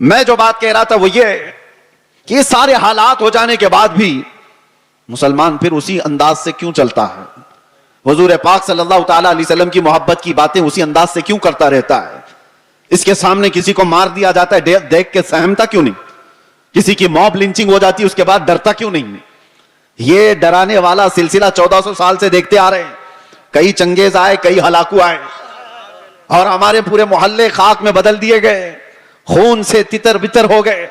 میں جو بات کہہ رہا تھا وہ یہ کہ یہ سارے حالات ہو جانے کے بعد بھی مسلمان پھر اسی انداز سے کیوں چلتا ہے؟ حضور پاک صلی اللہ تعالی علیہ وسلم کی محبت کی باتیں اسی انداز سے کیوں کرتا رہتا ہے؟ اس کے سامنے کسی کو مار دیا جاتا ہے دیکھ کے سہمتا کیوں نہیں؟ کسی کی موب لنچنگ ہو جاتی ہے اس کے بعد ڈرتا کیوں نہیں؟ یہ ڈرانے والا سلسلہ 1400 سال سے دیکھتے آ رہے ہیں. کئی چنگیز آئے, کئی ہلاکو آئے, اور ہمارے پورے محلے خاک میں بدل دیے گئے, خون سے تتر بتر ہو گئے,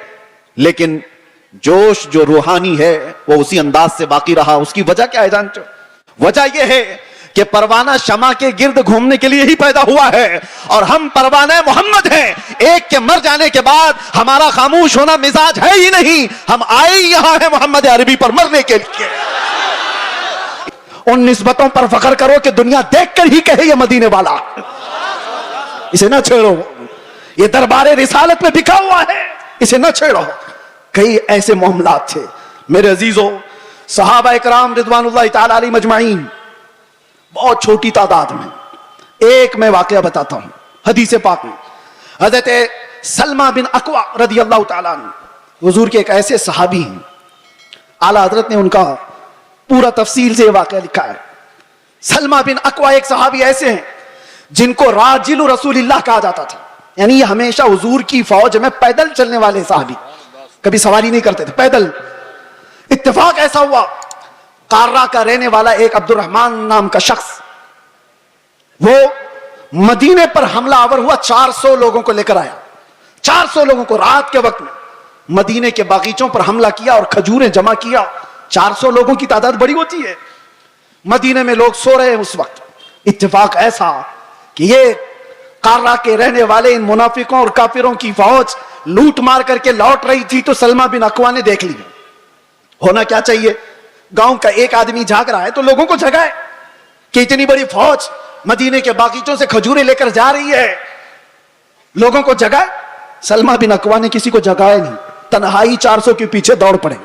لیکن جوش جو روحانی ہے وہ اسی انداز سے باقی رہا. اس کی وجہ کیا ہے جانتے ہو؟ وجہ یہ ہے کہ پروانہ شمع کے گرد گھومنے کے لیے ہی پیدا ہوا ہے, اور ہم پروانہ محمد ہیں. ایک کے مر جانے کے بعد ہمارا خاموش ہونا مزاج ہے ہی نہیں. ہم آئے یہاں ہیں محمد عربی پر مرنے کے لیے. ان نسبتوں پر فخر کرو کہ دنیا دیکھ کر ہی کہے یہ مدینے والا. اسے نہ چھیڑو, یہ دربار رسالت میں بکھا ہوا ہے, اسے نہ چھیڑو. کئی ایسے معاملات تھے میرے عزیزوں. صحابہ اکرام رضوان اللہ تعالی علیہ مجمعین بہت چھوٹی تعداد میں, ایک میں واقعہ بتاتا ہوں حدیث پاک میں. حضرت سلمہ بن اکوع رضی اللہ تعالیٰ عنہ حضور کے ایک ایسے صحابی ہیں, اعلیٰ حضرت نے ان کا پورا تفصیل سے یہ واقعہ لکھا ہے. سلمہ بن اکوع ایک صحابی ایسے ہیں جن کو راجل رسول اللہ کہا جاتا تھا, یعنی یہ ہمیشہ حضور کی فوج میں پیدل چلنے والے صحابی, کبھی سواری نہیں کرتے تھے, پیدل. اتفاق ایسا ہوا, قارہ کا رہنے والا ایک عبد الرحمن نام کا شخص, وہ مدینے پر حملہ آور ہوا, 400 لوگوں کو لے کر آیا. 400 لوگوں کو رات کے وقت میں مدینے کے باغیچوں پر حملہ کیا اور کھجوریں جمع کیا. 400 لوگوں کی تعداد بڑی ہوتی ہے. مدینے میں لوگ سو رہے ہیں اس وقت. اتفاق ایسا کہ یہ قارہ کے رہنے والے ان منافقوں اور کافروں کی فوج لوٹ مار کر کے لوٹ رہی تھی تو سلمہ بن اکوع نے دیکھ لی. ہونا کیا چاہیے, گاؤں کا ایک آدمی جھاگ رہا ہے تو لوگوں کو جگائے کہ اتنی بڑی فوج مدینے کے باغیچوں سے کھجوریں لے کر جا رہی ہے, لوگوں کو جگائے. سلمہ بن اکوع نے کسی کو جگایا نہیں, تنہائی 400 کے پیچھے دوڑ پڑے,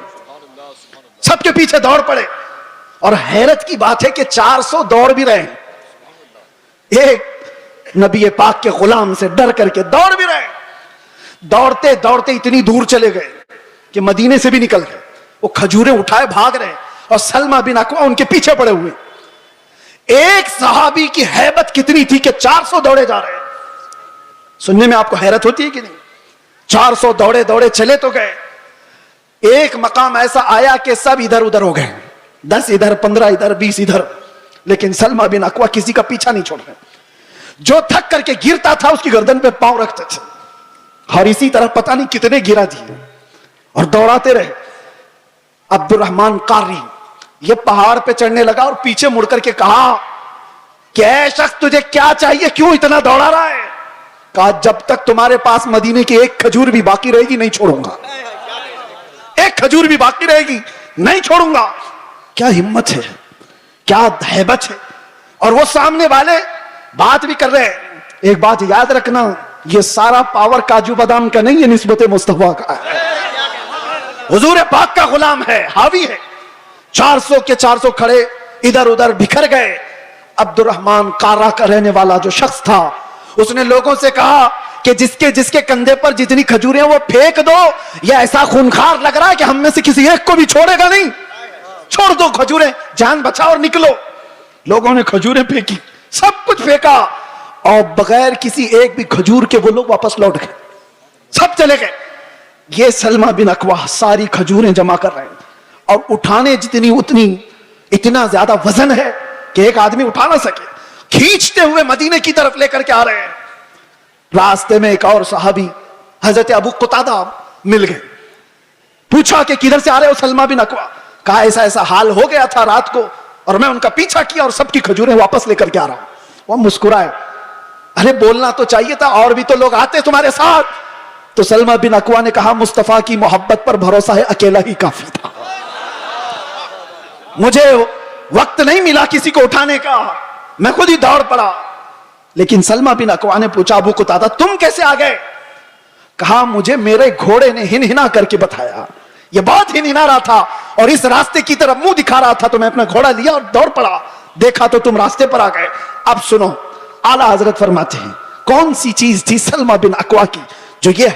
سب کے پیچھے دوڑ پڑے. اور حیرت کی بات ہے کہ 400 دوڑ بھی رہے, ایک نبی پاک کے غلام سے ڈر کر کے دوڑ بھی رہے. دوڑتے دوڑتے اتنی دور چلے گئے کہ مدینے سے بھی نکل گئے. وہ کھجوریں اٹھائے بھاگ رہے اور سلمہ بن اکوع ان کے پیچھے پڑے ہوئے. ایک صحابی کی ہیبت کتنی تھی کہ 400 دوڑے جا رہے ہیں. سننے میں آپ کو حیرت ہوتی ہے کہ نہیں؟ 400 دوڑے دوڑے چلے تو گئے. ایک مقام ایسا آیا کہ سب ادھر ادھر ہو گئے, 10 ادھر, 15 ادھر, 20 ادھر, لیکن سلمہ بن اکوع کسی کا پیچھا نہیں چھوڑ رہے. جو تھک کر کے گرتا تھا اس کی گردن پہ پاؤں رکھتے تھے, اور اسی طرح پتہ نہیں کتنے گرا دیے اور دوڑاتے رہے. عبد الرحمن قاری یہ پہاڑ پہ چڑھنے لگا اور پیچھے مڑ کر کے کہا کہ اے شخص تجھے کیا چاہیے, کیوں اتنا دوڑا رہا ہے؟ کہا جب تک تمہارے پاس مدینے کی ایک کھجور بھی باقی رہے گی نہیں چھوڑوں گا, ایک کھجور بھی باقی رہے گی نہیں چھوڑوں گا. کیا ہمت ہے, کیا ہیبت ہے. اور وہ سامنے والے بات بھی کر رہے ہیں. ایک بات یاد رکھنا, یہ سارا پاور کاجو بادام کا نہیں, یہ نسبت مصطفیٰ کا ہے. حضور پاک کا غلام ہے, حاوی ہے. 400 کے 400 کھڑے ادھر ادھر بکھر گئے. عبد الرحمن قارہ کا رہنے والا جو شخص تھا اس نے لوگوں سے کہا کہ جس کے کندھے پر جتنی کھجوریں وہ پھینک دو, یہ ایسا خونخوار لگ رہا ہے کہ ہم میں سے کسی ایک کو بھی چھوڑے گا نہیں. چھوڑ دو کھجوریں, جان بچاؤ اور نکلو. لوگوں نے کھجوریں پھینکی, سب کچھ پھینکا, اور بغیر کسی ایک بھی کھجور کے وہ لوگ واپس لوٹ گئے, سب چلے گئے. یہ سلمہ بن اکوع ساری کھجوریں جمع کر رہے ہیں, اور اٹھانے جتنی اتنی, اتنا زیادہ وزن ہے کہ ایک آدمی اٹھا نہ سکے. کھینچتے ہوئے مدینے کی طرف لے کر کے آ رہے ہیں. راستے میں ایک اور صحابی حضرت ابو قتادہ مل گئے. پوچھا کہ کدھر سے آ رہے ہو سلمہ بن اکوع؟ کہا ایسا ایسا حال ہو گیا تھا رات کو, اور میں ان کا پیچھا کیا اور سب کی کھجوریں واپس لے کر کے آ رہا ہوں. وہ مسکرائے, ارے بولنا تو چاہیے تھا, اور بھی تو لوگ آتے تمہارے ساتھ. تو سلمہ بن اکوع نے کہا مصطفیٰ کی محبت پر بھروسہ ہے, اکیلا ہی کافی تھا, مجھے وقت نہیں ملا کسی کو اٹھانے کا, میں خود ہی دوڑ پڑا. لیکن سلمہ بن اکوع نے پوچھا ابو قتادہ تم کیسے آ گئے؟ کہا مجھے میرے گھوڑے نے ہنہنا کر کے بتایا, یہ بہت ہنہنا رہا تھا اور اس راستے کی طرف منہ دکھا رہا تھا, تو میں اپنا گھوڑا لیا اور دوڑ پڑا, دیکھا تو تم راستے پر آ گئے. اب سنو, اعلیٰ حضرت فرماتے ہیں کون سی چیز تھی سلمہ بن اکوع کی جو یہ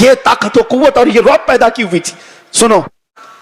یہ طاقت و قوت اور یہ رعب پیدا کی ہوئی تھی. سنو,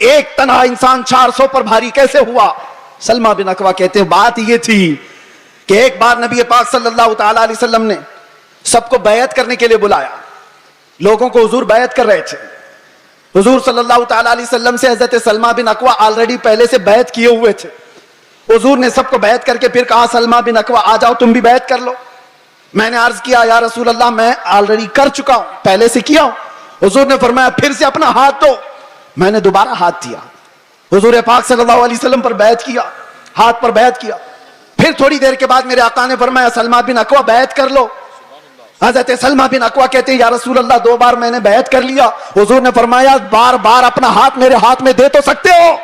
ایک تنہا انسان 400 پر بھاری کیسے ہوا؟ سلمہ بن اکوع کہتے ہیں بات یہ تھی کہ ایک بار نبی پاک صلی اللہ تعالی علیہ وسلم نے سب کو بیعت کرنے کے لیے بلایا. لوگوں کو حضور بیعت کر رہے تھے. حضور صلی اللہ تعالی علیہ وسلم سے حضرت سلمہ بن اکوع آلریڈی پہلے سے بیعت کیے ہوئے تھے. حضور نے سب کو بیعت کر کے پھر کہا سلمہ بن اکوع آ جاؤ تم بھی بیعت کر لو. میں نے عرض کیا یا رسول اللہ میں آلریڈی کر چکا ہوں, پہلے سے کیا ہوں. حضور نے فرمایا پھر سے اپنا ہاتھ دو. میں نے دوبارہ ہاتھ دیا. حضور پاک صلی اللہ علیہ وسلم پر بیعت کیا, ہاتھ پر بیعت کیا. پھر تھوڑی دیر کے بعد میرے آقا نے فرمایا سلمہ بن اکوع بیعت کر لو. حضرت سلمہ بن اکوع کہتے ہیں یا رسول اللہ 2 بار میں نے بیعت کر لیا. حضور نے فرمایا بار بار اپنا ہاتھ میرے ہاتھ میں دے تو سکتے ہو.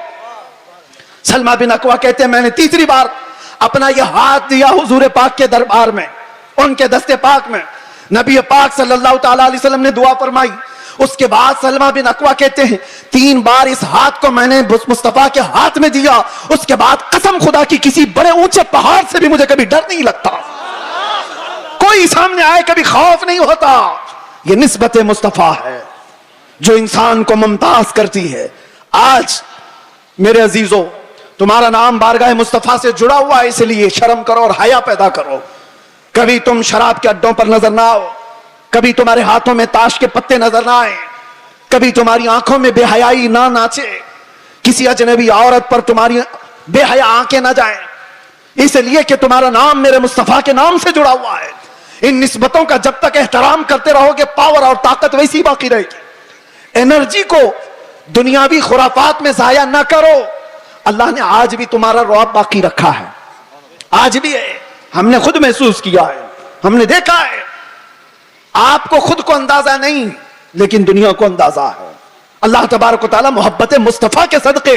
سلمہ بن اکوع کہتے ہیں میں نے تیسری بار اپنا یہ ہاتھ دیا حضور پاک کے دربار میں, ان کے دستے پاک میں. نبی پاک صلی اللہ تعالی علیہ وسلم نے دعا فرمائی. اس کے بعد سلمہ بن اکوع کہتے ہیں 3 بار اس ہاتھ کو میں نے مصطفیٰ کے ہاتھ میں دیا. اس کے بعد قسم خدا کی کسی بڑے اونچے پہاڑ سے بھی مجھے کبھی ڈر نہیں لگتا, کوئی سامنے آئے کبھی خوف نہیں ہوتا. یہ نسبت مصطفیٰ ہے جو انسان کو ممتاز کرتی ہے. آج میرے عزیزوں تمہارا نام بارگاہ مصطفیٰ سے جڑا ہوا ہے, اس لیے شرم کرو اور حیا پیدا کرو. کبھی تم شراب کے اڈوں پر نظر نہ آؤ, کبھی تمہارے ہاتھوں میں تاش کے پتے نظر نہ آئے, کبھی تمہاری آنکھوں میں بے حیائی نہ ناچے, کسی اجنبی عورت پر تمہاری بے حیا آنکھیں نہ جائیں, اس لیے کہ تمہارا نام میرے مصطفیٰ کے نام سے جڑا ہوا ہے. ان نسبتوں کا جب تک احترام کرتے رہو گے پاور اور طاقت ویسی باقی رہے گی. انرجی کو دنیاوی خرافات میں ضائع نہ کرو. اللہ نے آج بھی تمہارا رعب باقی رکھا ہے, آج بھی ہے. ہم نے خود محسوس کیا ہے, ہم نے دیکھا ہے. آپ کو خود کو اندازہ نہیں لیکن دنیا کو اندازہ ہے. اللہ تبارک و تعالی محبت مصطفیٰ کے صدقے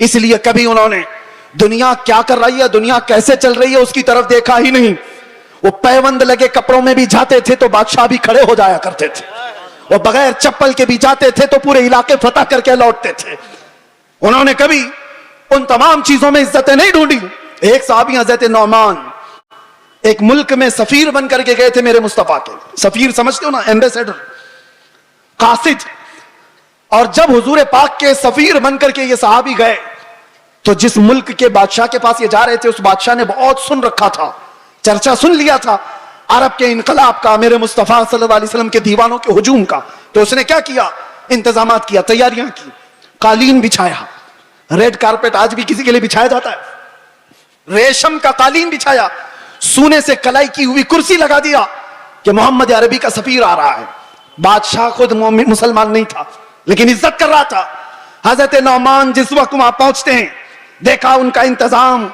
اس لیے کبھی انہوں نے دنیا کیا کر رہی ہے, دنیا کیسے چل رہی ہے اس کی طرف دیکھا ہی نہیں. وہ پیوند لگے کپڑوں میں بھی جاتے تھے تو بادشاہ بھی کھڑے ہو جایا کرتے تھے, وہ بغیر چپل کے بھی جاتے تھے تو پورے علاقے فتح کر کے لوٹتے تھے. انہوں نے کبھی ان تمام چیزوں میں عزتیں نہیں ڈھونڈی. ایک صحابی حضرت نعمان ایک ملک میں سفیر بن کر کے گئے تھے میرے مصطفیٰ کے. سفیر سمجھتے ہو نا, ایمبیسیڈر, قاصد. اور جب حضور پاک کے سفیر بن کر کے یہ صحابی گئے تو جس ملک کے بادشاہ کے پاس یہ جا رہے تھے اس بادشاہ نے بہت سن رکھا تھا, چرچا سن لیا تھا عرب کے انقلاب کا, میرے مصطفیٰ صلی اللہ علیہ وسلم کے دیوانوں کے ہجوم کا. تو اس نے کیا کیا, انتظامات کیا, تیاریاں کی, قالین بچھایا. ریڈ کارپیٹ آج بھی کسی کے لیے بچھایا جاتا ہے, ریشم کا قالین بچھایا, سونے سے کلائی کی ہوئی کرسی لگا دیا کہ محمد عربی کا سفیر آ رہا ہے. بادشاہ خود مسلمان نہیں تھا لیکن عزت کر رہا تھا. حضرت نعمان جس وقت وہاں پہنچتے ہیں دیکھا ان کا انتظام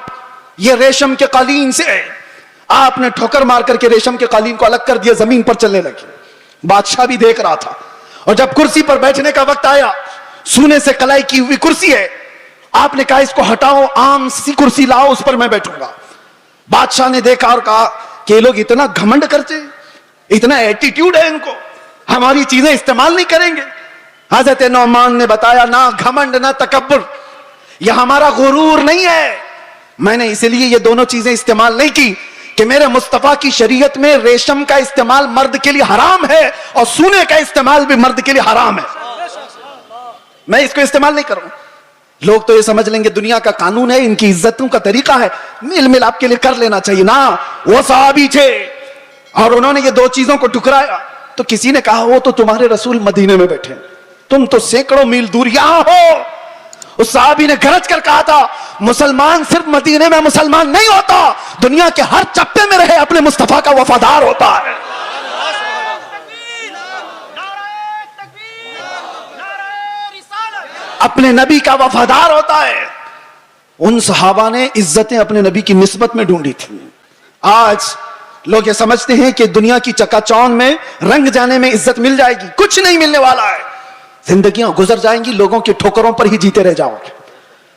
یہ ریشم کے قالین سے ہے. آپ نے ٹھوکر مار کر کے ریشم کے قالین کو الگ کر دیا, زمین پر چلنے لگے. بادشاہ بھی دیکھ رہا تھا. اور جب کرسی پر بیٹھنے کا وقت آیا, سونے سے کلائی کی ہوئی کرسی ہے, آپ نے کہا اس کو ہٹاؤ, عام سی کرسی لاؤ, اس پر میں بیٹھوں گا. بادشاہ نے دیکھا اور کہا کہ یہ لوگ اتنا گھمنڈ کرتے, اتنا ایٹیٹیوڈ ہے ان کو, ہماری چیزیں استعمال نہیں کریں گے. حضرت نعمان نے بتایا نہ گھمنڈ نہ تکبر, یہ ہمارا غرور نہیں ہے. میں نے اس لیے یہ دونوں چیزیں استعمال نہیں کی کہ میرے مصطفیٰ کی شریعت میں ریشم کا استعمال مرد کے لیے حرام ہے اور سونے کا استعمال بھی مرد کے لیے حرام ہے. میں اس کو استعمال نہیں کروں. لوگ تو یہ سمجھ لیں گے دنیا کا قانون ہے, ان کی عزتوں کا طریقہ ہے, مل مل آپ کے لیے کر لینا چاہیے. نا, وہ صحابی تھے اور انہوں نے یہ دو چیزوں کو ٹکرایا. تو کسی نے کہا وہ تو تمہارے رسول مدینے میں بیٹھے, تم تو سینکڑوں میل دور یہاں ہو. اس صحابی نے گرج کر کہا تھا مسلمان صرف مدینے میں مسلمان نہیں ہوتا, دنیا کے ہر چپے میں رہے اپنے مصطفیٰ کا وفادار ہوتا ہے. اپنے نبی کا وفادار ہوتا ہے. ان صحابہ نے عزتیں اپنے نبی کی نسبت میں ڈھونڈی تھی. آج لوگ یہ سمجھتے ہیں کہ دنیا کی چکا چوند میں رنگ جانے میں عزت مل جائے گی. کچھ نہیں ملنے والا ہے. زندگیاں گزر جائیں گی, لوگوں کے ٹھوکروں پر ہی جیتے رہ جاؤ گے,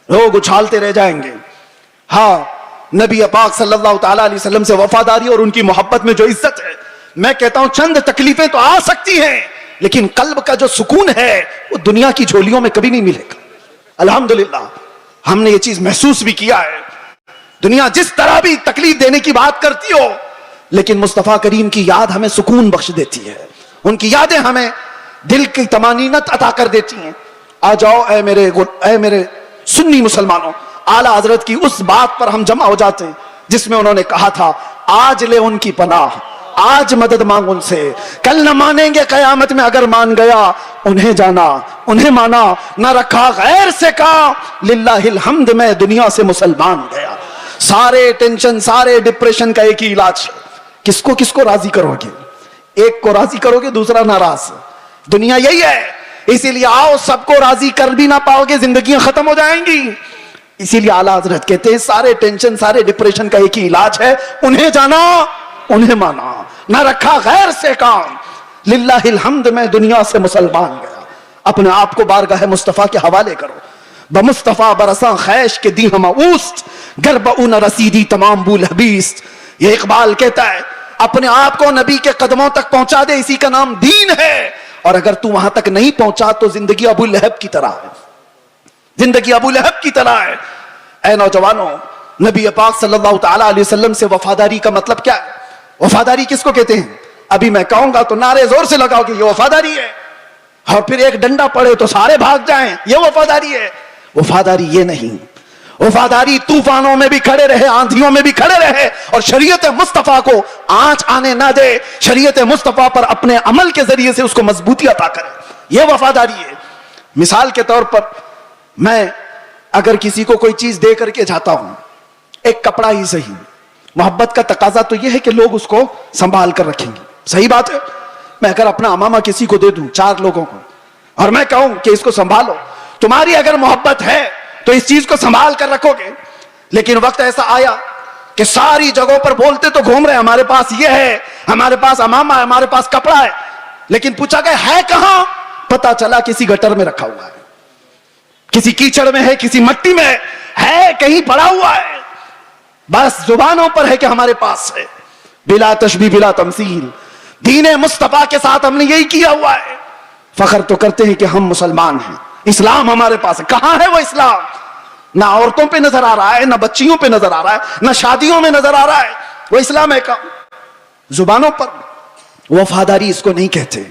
لوگ اچھالتے رہ جائیں گے. ہاں, نبی پاک صلی اللہ تعالی علیہ وسلم سے وفاداری اور ان کی محبت میں جو عزت ہے, میں کہتا ہوں چند تکلیفیں تو آ سکتی ہیں لیکن قلب کا جو سکون ہے وہ دنیا کی جھولیوں میں کبھی نہیں ملے گا. الحمدللہ ہم نے یہ چیز محسوس بھی کیا ہے. دنیا جس طرح بھی تکلیف دینے کی بات کرتی ہو, لیکن مصطفیٰ کریم کی یاد ہمیں سکون بخش دیتی ہے. ان کی یادیں ہمیں دل کی طمانینت عطا کر دیتی ہیں. آ جاؤ اے میرے سنی مسلمانوں, اعلیٰ حضرت کی اس بات پر ہم جمع ہو جاتے ہیں جس میں انہوں نے کہا تھا, آج لے ان کی پناہ, آج مدد مانگ ان سے, کل نہ مانیں گے قیامت میں اگر مان گیا. انہیں جانا, انہیں مانا, نہ رکھا غیر سے کام, للہ الحمد میں دنیا سے مسلمان گیا. سارے ٹینشن, سارے ڈپریشن کا ایک ہی علاج ہے, کس کو راضی کرو گے؟ ایک کو راضی کرو گے, دوسرا ناراض. دنیا یہی ہے. اسی لیے آؤ, سب کو راضی کر بھی نہ پاؤ گے, زندگیاں ختم ہو جائیں گی. اسی لیے اعلیٰ حضرت کہتے ہیں سارے ٹینشن, سارے ڈپریشن کا ایک ہی علاج ہے, انہیں جانا, انہیں مانا, نہ رکھا غیر سے کام, للہ الحمد میں دنیا سے مسلمان گیا. اپنے آپ کو بارگاہ مصطفیٰ کے حوالے کرو. بمصطفیٰ برساں خیش کے دی ہما اوست, گر بؤ نہ رسیدی تمام بول حبیست. یہ اقبال کہتا ہے اپنے آپ کو نبی کے قدموں تک پہنچا دے, اسی کا نام دین ہے. اور اگر تو وہاں تک نہیں پہنچا تو زندگی ابو لہب کی طرح ہے, زندگی ابو لہب کی طرح ہے. اے نوجوانوں, نبی پاک صلی اللہ تعالیٰ علیہ وسلم سے وفاداری کا مطلب کیا ہے؟ وفاداری کس کو کہتے ہیں؟ ابھی میں کہوں گا تو نعرے زور سے لگاؤ کہ یہ وفاداری ہے, اور پھر ایک ڈنڈا پڑے تو سارے بھاگ جائیں, یہ وفاداری ہے. وفاداری یہ نہیں. وفاداری طوفانوں میں بھی کھڑے رہے, آندھیوں میں بھی کھڑے رہے, اور شریعت مصطفیٰ کو آنچ آنے نہ دے, شریعت مصطفیٰ پر اپنے عمل کے ذریعے سے اس کو مضبوطی عطا کرے. یہ وفاداری ہے. مثال کے طور پر میں اگر کسی کو کوئی چیز دے کر کے جاتا ہوں, ایک کپڑا ہی صحیح, محبت کا تقاضا تو یہ ہے کہ لوگ اس کو سنبھال کر رکھیں گے, صحیح بات ہے. میں اگر اپنا امامہ کسی کو دے دوں, 4 لوگوں کو, اور میں کہوں کہ اس کو سنبھالو, تمہاری اگر محبت ہے تو اس چیز کو سنبھال کر رکھو گے. لیکن وقت ایسا آیا کہ ساری جگہوں پر بولتے تو گھوم رہے, ہمارے پاس یہ ہے, ہمارے پاس امامہ ہے, ہمارے پاس کپڑا ہے, لیکن پوچھا گیا ہے کہاں؟ پتا چلا کسی گٹر میں رکھا ہوا ہے, کسی کیچڑ میں ہے, کسی مٹی میں ہے, کہیں پڑا ہوا ہے. بس زبانوں پر ہے کہ ہمارے پاس ہے, بلا تشبیہ بلا تمثیل. دین مصطفیٰ کے ساتھ ہم نے یہی کیا ہوا ہے. فخر تو کرتے ہیں کہ ہم مسلمان ہیں, اسلام ہمارے پاس ہے. کہاں ہے وہ اسلام؟ نہ عورتوں پہ نظر آ رہا ہے, نہ بچیوں پہ نظر آ رہا ہے, نہ شادیوں میں نظر آ رہا ہے. وہ اسلام ہے کہاں؟ زبانوں پر. وفاداری اس کو نہیں کہتے.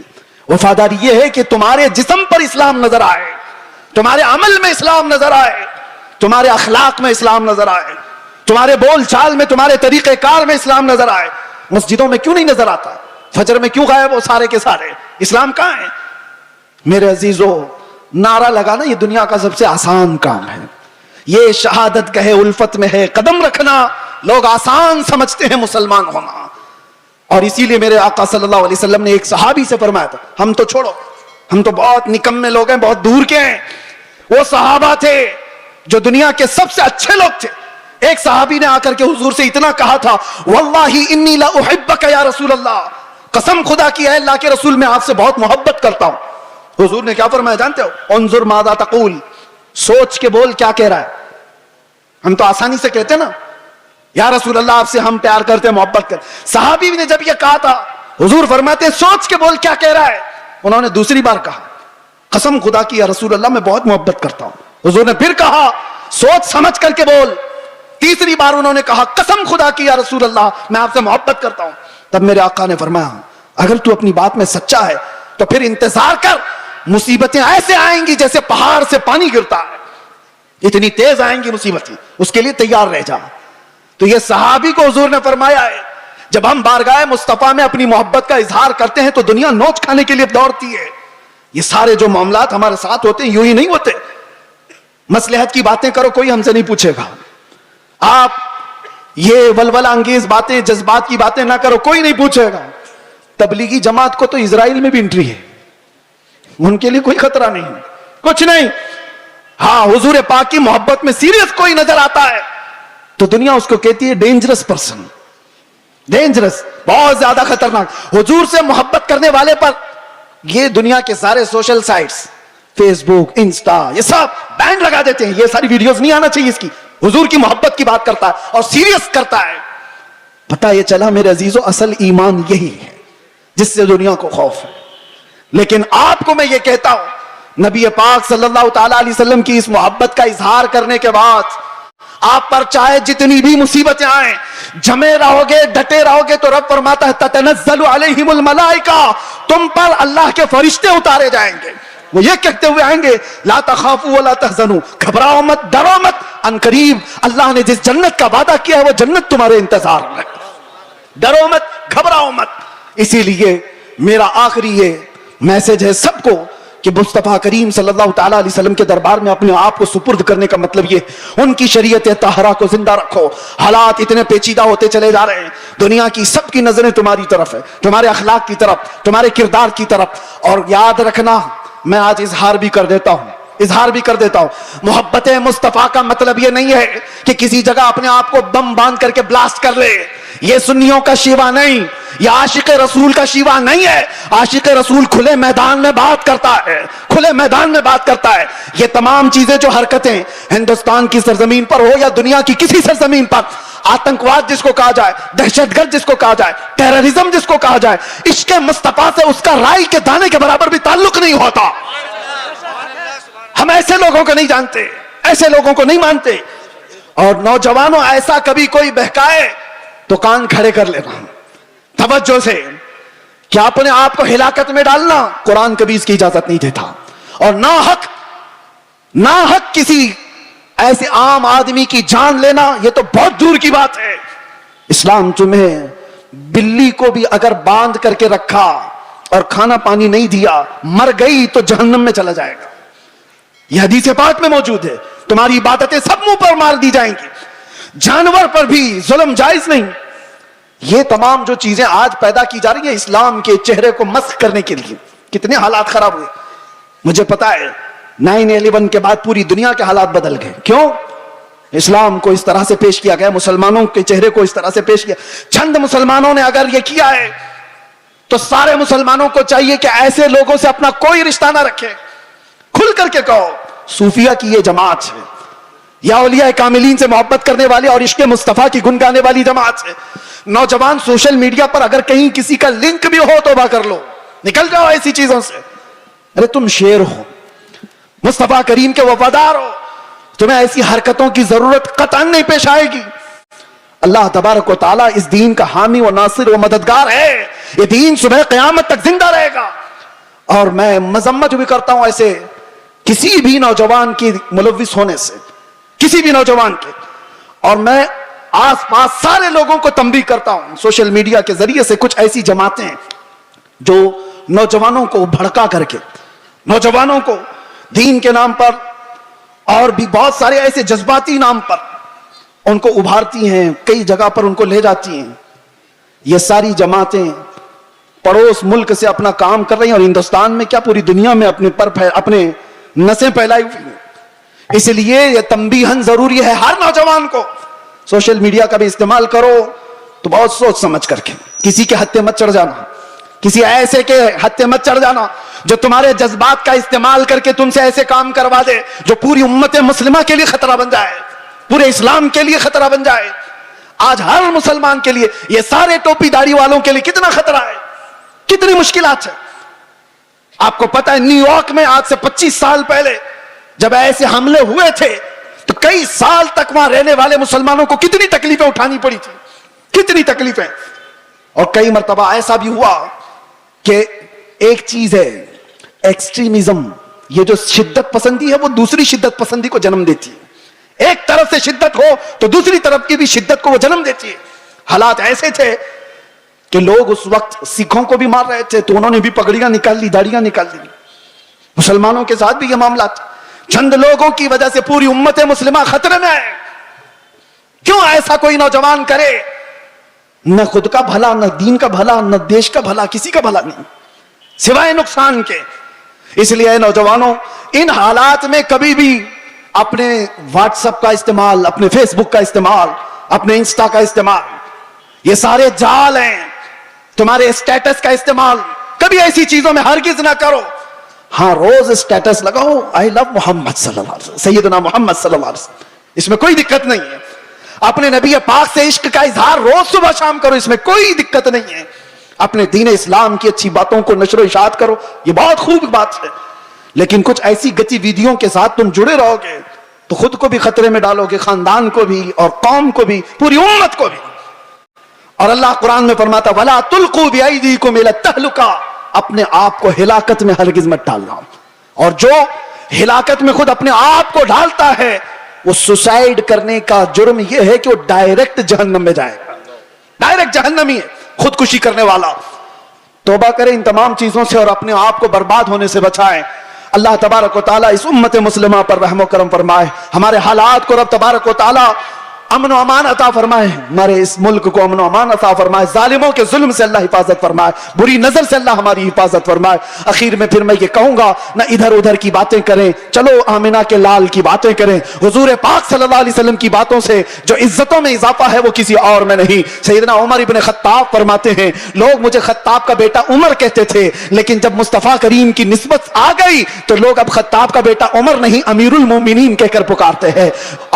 وفاداری یہ ہے کہ تمہارے جسم پر اسلام نظر آئے, تمہارے عمل میں اسلام نظر آئے, تمہارے اخلاق میں اسلام نظر آئے, تمہارے بول چال میں, تمہارے طریقہ کار میں اسلام نظر آئے. مسجدوں میں کیوں نہیں نظر آتا؟ فجر میں کیوں غائب ہو سارے کے سارے؟ اسلام کہاں ہے؟ میرے عزیزو, نعرہ لگانا یہ دنیا کا سب سے آسان کام ہے. یہ شہادت کہے الفت میں ہے قدم رکھنا, لوگ آسان سمجھتے ہیں مسلمان ہونا. اور اسی لیے میرے آقا صلی اللہ علیہ وسلم نے ایک صحابی سے فرمایا تھا, ہم تو چھوڑو, ہم تو بہت نکمے لوگ ہیں, بہت دور کے ہیں. وہ صحابہ تھے جو دنیا کے سب سے اچھے لوگ تھے. ایک صحابی نے آ کر کے حضور سے اتنا کہا تھا, واللہ انی لا احبک یا رسول اللہ, قسم خدا کی ہے اللہ کے رسول میں آپ سے بہت محبت کرتا ہوں. حضور نے کیا فرمایا جانتے ہو؟ انظر ماذا تقول, سوچ کے بول کیا کہہ رہا ہے. ہم تو آسانی سے کہتے نا یا رسول اللہ آپ سے ہم پیار کرتے ہیں, محبت کرتے. صحابی نے جب یہ کہا تھا, حضور فرماتے ہیں سوچ کے بول کیا کہہ رہا ہے. انہوں نے دوسری بار کہا, قسم خدا کی یا رسول اللہ میں بہت محبت کرتا ہوں. حضور نے پھر کہا, سوچ سمجھ کر کے بول. تیسری بار انہوں نے کہا, قسم خدا کی یا رسول اللہ میں آپ سے محبت کرتا ہوں. تب میرے آقا نے فرمایا, اگر تو اپنی بات میں سچا ہے تو پھر انتظار کر, مصیبتیں ایسے آئیں گی جیسے پہاڑ سے پانی گرتا ہے, اتنی تیز آئیں گی مصیبتیں, اس کے لیے تیار رہ جا. تو یہ صحابی کو حضور نے فرمایا ہے. جب ہم بارگاہ مصطفیٰ میں اپنی محبت کا اظہار کرتے ہیں تو دنیا نوچ کھانے کے لیے دوڑتی ہے. یہ سارے جو معاملات ہمارے ساتھ ہوتے ہیں یوں ہی نہیں ہوتے. مصلحت کی باتیں کرو, کوئی ہم سے نہیں پوچھے گا. آپ یہ ولولہ انگیز باتیں, جذبات کی باتیں نہ کرو, کوئی نہیں پوچھے گا. تبلیغی جماعت کو تو اسرائیل میں بھی انٹری ہے, ان کے لیے کوئی خطرہ نہیں, کچھ نہیں. ہاں, حضور پاک کی محبت میں سیریس کوئی نظر آتا ہے تو دنیا اس کو کہتی ہے ڈینجرس پرسن, ڈینجرس, بہت زیادہ خطرناک. حضور سے محبت کرنے والے پر یہ دنیا کے سارے سوشل سائٹس, فیس بک, انسٹا, یہ سب بین لگا دیتے ہیں. یہ ساری ویڈیوز نہیں آنا چاہیے اس کی. حضور کی محبت کی بات کرتا ہے اور سیریس کرتا ہے. پتہ یہ چلا میرے عزیزو, اصل ایمان یہی ہے جس سے دنیا کو خوف ہے. لیکن آپ کو میں یہ کہتا ہوں, نبی پاک صلی اللہ تعالی علیہ وسلم کی اس محبت کا اظہار کرنے کے بعد آپ پر چاہے جتنی بھی مصیبتیں آئیں، جمے رہو گے، ڈٹے رہو گے، تو رب فرماتا ہے تتنزل علیہم الملائکہ، تم پر اللہ کے فرشتے اتارے جائیں گے، وہ یہ کہتے ہوئے آئیں گے لا تخافوا ولا تحزنوا، گھبراؤ مت، ڈرو مت، ان قریب اللہ نے جس جنت کا وعدہ کیا ہے وہ جنت تمہارے انتظار میں، ڈرو مت، گھبراؤ مت۔ اسی لیے میرا آخری یہ میسج ہے سب کو کہ مصطفیٰ کریم صلی اللہ تعالیٰ علیہ وسلم کے دربار میں اپنے آپ کو سپرد کرنے کا مطلب یہ، ان کی شریعت طاہرہ کو زندہ رکھو۔ حالات اتنے پیچیدہ ہوتے چلے جا رہے ہیں، دنیا کی سب کی نظریں تمہاری طرف ہے، تمہارے اخلاق کی طرف، تمہارے کردار کی طرف، اور یاد رکھنا میں آج اظہار بھی کر دیتا ہوں، محبت مصطفیٰ کا مطلب یہ نہیں ہے کہ کسی جگہ اپنے آپ کو بم باندھ کر کے بلاسٹ کر لے، یہ سنیوں کا شیوا نہیں، یہ عاشق رسول کا شیوا نہیں ہے۔ عاشق رسول کھلے میدان میں بات کرتا ہے، یہ تمام چیزیں جو حرکتیں ہندوستان کی سرزمین پر ہو یا دنیا کی کسی سرزمین پر، آتنکواد جس کو کہا جائے، دہشت گرد جس کو کہا جائے، ٹیررزم جس کو کہا جائے، عشق مصطفیٰ سے اس کا رائی کے دانے کے برابر بھی تعلق نہیں ہوتا۔ ہم ایسے لوگوں کو نہیں جانتے، ایسے لوگوں کو نہیں مانتے۔ اور نوجوانوں، ایسا کبھی کوئی بہکائے تو کان کھڑے کر لینا توجہ سے، کہ اپنے آپ کو ہلاکت میں ڈالنا قرآن کبھی اس کی اجازت نہیں دیتا، اور ناحق کسی ایسے عام آدمی کی جان لینا یہ تو بہت دور کی بات ہے۔ اسلام تمہیں بلی کو بھی اگر باندھ کر کے رکھا اور کھانا پانی نہیں دیا، مر گئی تو جہنم میں چلا جائے گا، یہ حدیث پاک میں موجود ہے۔ تمہاری عبادتیں سب منہ پر مار دی جائیں گی، جانور پر بھی ظلم جائز نہیں۔ یہ تمام جو چیزیں آج پیدا کی جا رہی ہیں اسلام کے چہرے کو مسخ کرنے کے لیے، کتنے حالات خراب ہوئے مجھے پتا ہے۔ 9/11 کے بعد پوری دنیا کے حالات بدل گئے، کیوں؟ اسلام کو اس طرح سے پیش کیا گیا، مسلمانوں کے چہرے کو اس طرح سے پیش کیا۔ چند مسلمانوں نے اگر یہ کیا ہے تو سارے مسلمانوں کو چاہیے کہ ایسے لوگوں سے اپنا کوئی رشتہ نہ رکھے، کھل کر کے کہو صوفیہ کی یہ جماعت ہے، یا اولیاء کاملین سے محبت کرنے والے اور عشق مصطفیٰ کی گنگانے والی جماعت ہے۔ نوجوان سوشل میڈیا پر اگر کہیں کسی کا لنک بھی ہو توبہ کر لو، نکل جاؤ ایسی چیزوں سے۔ ارے تم شیر ہو، مصطفیٰ کریم کے وفادار ہو، تمہیں ایسی حرکتوں کی ضرورت قطعاً نہیں پیش آئے گی۔ اللہ تبارک و تعالیٰ اس دین کا حامی و ناصر و مددگار ہے، یہ دین صبح قیامت تک زندہ رہے گا۔ اور میں مذمت بھی کرتا ہوں ایسے کسی بھی نوجوان کی ملوث ہونے سے، کسی بھی نوجوان کے، اور میں آس پاس سارے لوگوں کو تنبیہ کرتا ہوں سوشل میڈیا کے ذریعے سے، کچھ ایسی جماعتیں جو نوجوانوں کو بھڑکا کر کے، نوجوانوں کو دین کے نام پر اور بھی بہت سارے ایسے جذباتی نام پر ان کو ابھارتی ہیں، کئی جگہ پر ان کو لے جاتی ہیں۔ یہ ساری جماعتیں پڑوس ملک سے اپنا کام کر رہی ہیں، اور ہندوستان میں کیا پوری دنیا میں اپنے نسیں پھیلائی ہوئی ہیں۔ اس لیے یہ تنبیہاً ضروری ہے ہر نوجوان کو، سوشل میڈیا کا بھی استعمال کرو تو بہت سوچ سمجھ کر کے، کسی کے ہتھے مت چڑھ جانا، کسی ایسے کے ہتھے مت چڑھ جانا جو تمہارے جذبات کا استعمال کر کے تم سے ایسے کام کروا دے جو پوری امت مسلمہ کے لیے خطرہ بن جائے، پورے اسلام کے لیے خطرہ بن جائے۔ آج ہر مسلمان کے لیے، یہ سارے ٹوپی داڑھی والوں کے لیے کتنا خطرہ ہے، کتنی مشکلات ہے۔ آپ کو پتا ہے نیو یارک میں آج سے 25 سال پہلے جب ایسے حملے ہوئے تھے تو کئی سال تک وہاں رہنے والے مسلمانوں کو کتنی تکلیفیں اٹھانی پڑی تھی، کتنی تکلیفیں۔ اور کئی مرتبہ ایسا بھی ہوا کہ ایک چیز ہے ایکسٹریمزم، یہ جو شدت پسندی ہے وہ دوسری شدت پسندی کو جنم دیتی ہے، ایک طرف سے شدت ہو تو دوسری طرف کی بھی شدت کو وہ جنم دیتی ہے۔ حالات ایسے تھے کہ لوگ اس وقت سکھوں کو بھی مار رہے تھے تو انہوں نے بھی پگڑیاں نکال لی، داڑیاں نکال لی۔ مسلمانوں کے ساتھ بھی یہ معاملات، چند لوگوں کی وجہ سے پوری امت مسلمہ خطرے میں ہے۔ کیوں ایسا کوئی نوجوان کرے؟ نہ خود کا بھلا، نہ دین کا بھلا، نہ دیش کا بھلا، کسی کا بھلا نہیں سوائے نقصان کے۔ اس لیے اے نوجوانوں، ان حالات میں کبھی بھی اپنے واٹس ایپ کا استعمال، اپنے فیس بک کا استعمال، اپنے انسٹا کا استعمال، یہ سارے جال ہیں، تمہارے اسٹیٹس کا استعمال کبھی ایسی چیزوں میں ہرگز نہ کرو۔ ہاں روز اسٹیٹس لگاؤ آئی لو محمد صلی اللہ علیہ وسلم، سیدنا محمد صلی اللہ علیہ وسلم، اس میں کوئی دقت نہیں ہے۔ اپنے نبی پاک سے عشق کا اظہار روز صبح شام کرو، اس میں کوئی دقت نہیں ہے۔ اپنے دین اسلام کی اچھی باتوں کو نشر و اشاعت کرو، یہ بہت خوب بات ہے۔ لیکن کچھ ایسی گتیویدھیوں کے ساتھ تم جڑے رہو گے تو خود کو بھی خطرے میں ڈالو گے، خاندان کو بھی اور قوم کو بھی، پوری امت کو بھی۔ اور اللہ قرآن میں فرماتا وَلَا تُلْقُوا بِأَيْدِيكُمْ إِلَى التَّهْلُكَةِ، اپنے آپ کو ہلاکت میں ہرگز مت ڈالنا۔ اور جو ہلاکت میں خود اپنے آپ کو ڈالتا ہے وہ سوسائڈ کرنے کا جرم یہ ہے کہ وہ ڈائریکٹ جہنم میں جائے گا، ڈائریکٹ جہنمی ہے، خودکشی کرنے والا۔ توبہ کریں ان تمام چیزوں سے اور اپنے آپ کو برباد ہونے سے بچائیں۔ اللہ تبارک و تعالیٰ اس امت مسلمہ پر رحم و کرم فرمائے، ہمارے حالات کو رب تبارک و تعالیٰ امن و امان عطا فرمائے، ہمارے اس ملک کو امن و امان عطا فرمائے، ظالموں کے ظلم سے اللہ حفاظت فرمائے، بری نظر سے اللہ ہماری حفاظت فرمائے۔ اخیر میں پھر میں یہ کہوں گا نہ ادھر ادھر کی باتیں کریں، چلو آمنہ کے لال کی باتیں کریں، حضور پاک صلی اللہ علیہ وسلم کی باتوں سے جو عزتوں میں اضافہ ہے وہ کسی اور میں نہیں۔ سیدنا عمر ابن خطاب فرماتے ہیں لوگ مجھے خطاب کا بیٹا عمر کہتے تھے، لیکن جب مصطفیٰ کریم کی نسبت آ گئی تو لوگ اب خطاب کا بیٹا عمر نہیں امیر المومنین کہہ کر پکارتے ہیں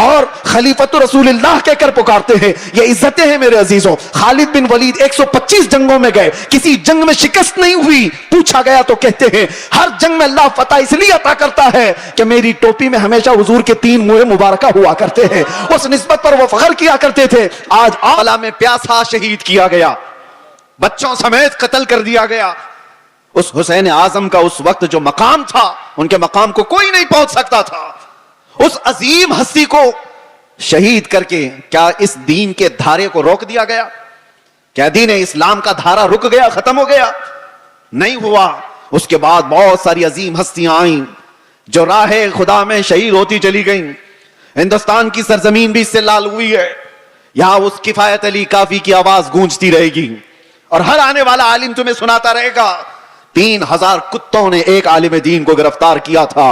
اور خلیفۃ رسول اللہ کہہ کر پکارتے ہیں۔ یہ عزتیں ہیں میرے عزیزوں۔ خالد بن ولید 125 جنگوں میں گئے، کسی جنگ میں شکست نہیں ہوئی، پوچھا گیا تو کہتے ہیں ہر جنگ میں اللہ فتح اس لیے عطا کرتا ہے کہ میری ٹوپی میں ہمیشہ حضور کے 3 منہ مبارکہ ہوا کرتے ہیں۔ اس نسبت پر وہ فخر کیا کرتے تھے۔ آج آلا میں پیاسا شہید کیا گیا، بچوں سمیت قتل کر دیا گیا۔ اس حسین اعظم کا اس وقت جو مقام تھا ان کے مقام کو کوئی نہیں پہنچ سکتا تھا۔ اس عظیم ہستی کو شہید کر کے کیا اس دین کے دھارے کو روک دیا گیا؟ کیا دین اسلام کا دھارا رک گیا، ختم ہو گیا؟ نہیں ہوا۔ اس کے بعد بہت ساری عظیم ہستیاں آئیں جو راہ خدا میں شہید ہوتی چلی گئیں۔ ہندوستان کی سرزمین بھی اس سے لال ہوئی ہے، یہاں اس کفایت علی کافی کی آواز گونجتی رہے گی اور ہر آنے والا عالم تمہیں سناتا رہے گا 3000 کتوں نے ایک عالم دین کو گرفتار کیا تھا۔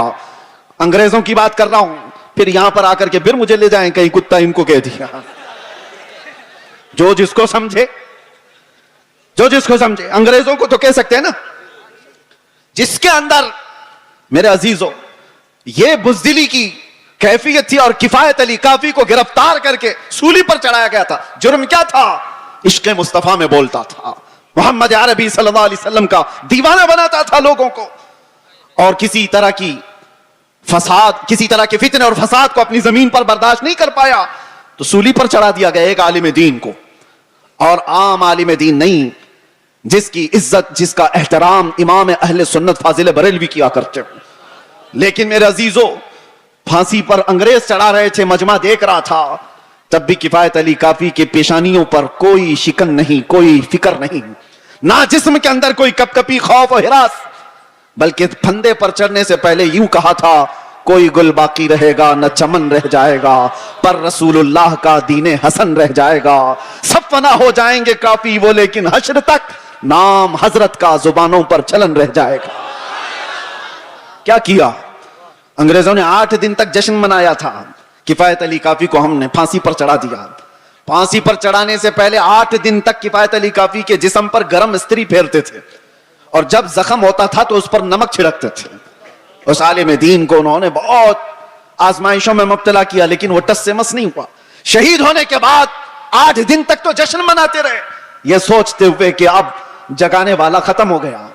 انگریزوں کی بات کر رہا ہوں، پھر یہاں پر آ کر کے پھر مجھے لے جائیں کہیں کتا ان کو کہہ دیا۔ جو جس کو سمجھے، جو جس کو سمجھے، انگریزوں کو تو کہہ سکتے ہیں نا۔ جس کے اندر میرے عزیزوں یہ بزدلی کی کیفیت تھی اور کفایت علی کافی کو گرفتار کر کے سولی پر چڑھایا گیا تھا، جرم کیا تھا؟ عشق مصطفیٰ میں بولتا تھا، محمد عربی صلی اللہ علیہ وسلم کا دیوانہ بناتا تھا لوگوں کو، اور کسی طرح کی فساد، کسی طرح کے فتنے اور فساد کو اپنی زمین پر برداشت نہیں کر پایا تو سولی پر چڑھا دیا گیا ایک عالم دین کو، اور عام عالم دین نہیں، جس کی عزت، جس کا احترام امام اہل سنت فاضل بریلوی کیا کرتے۔ لیکن میرے عزیزو پھانسی پر انگریز چڑھا رہے تھے، مجمع دیکھ رہا تھا، تب بھی کفایت علی کافی کے پیشانیوں پر کوئی شکن نہیں، کوئی فکر نہیں، نہ جسم کے اندر کوئی کپ کپی خوف و ہراس، بلکہ پھندے پر چڑھنے سے پہلے یوں کہا تھا کوئی گل باقی رہے گا نہ چمن رہ جائے گا، پر رسول اللہ کا دین حسن رہ جائے گا، سب فنا ہو جائیں گے کافی وہ لیکن حشر تک نام حضرت کا زبانوں پر چلن رہ جائے گا۔ کیا کیا انگریزوں نے؟ 8 دن تک جشن منایا تھا، کفایت علی کافی کو ہم نے پھانسی پر چڑھا دیا۔ پھانسی پر چڑھانے سے پہلے 8 دن تک کفایت علی کافی کے جسم پر گرم استری پھیرتے تھے، اور جب زخم ہوتا تھا تو اس پر نمک چھڑکتے تھے۔ اس عالم دین کو انہوں نے بہت آزمائشوں میں مبتلا کیا لیکن وہ ٹس سے مس نہیں ہوا۔ شہید ہونے کے بعد 8 دن تک تو جشن مناتے رہے، یہ سوچتے ہوئے کہ اب جگانے والا ختم ہو گیا،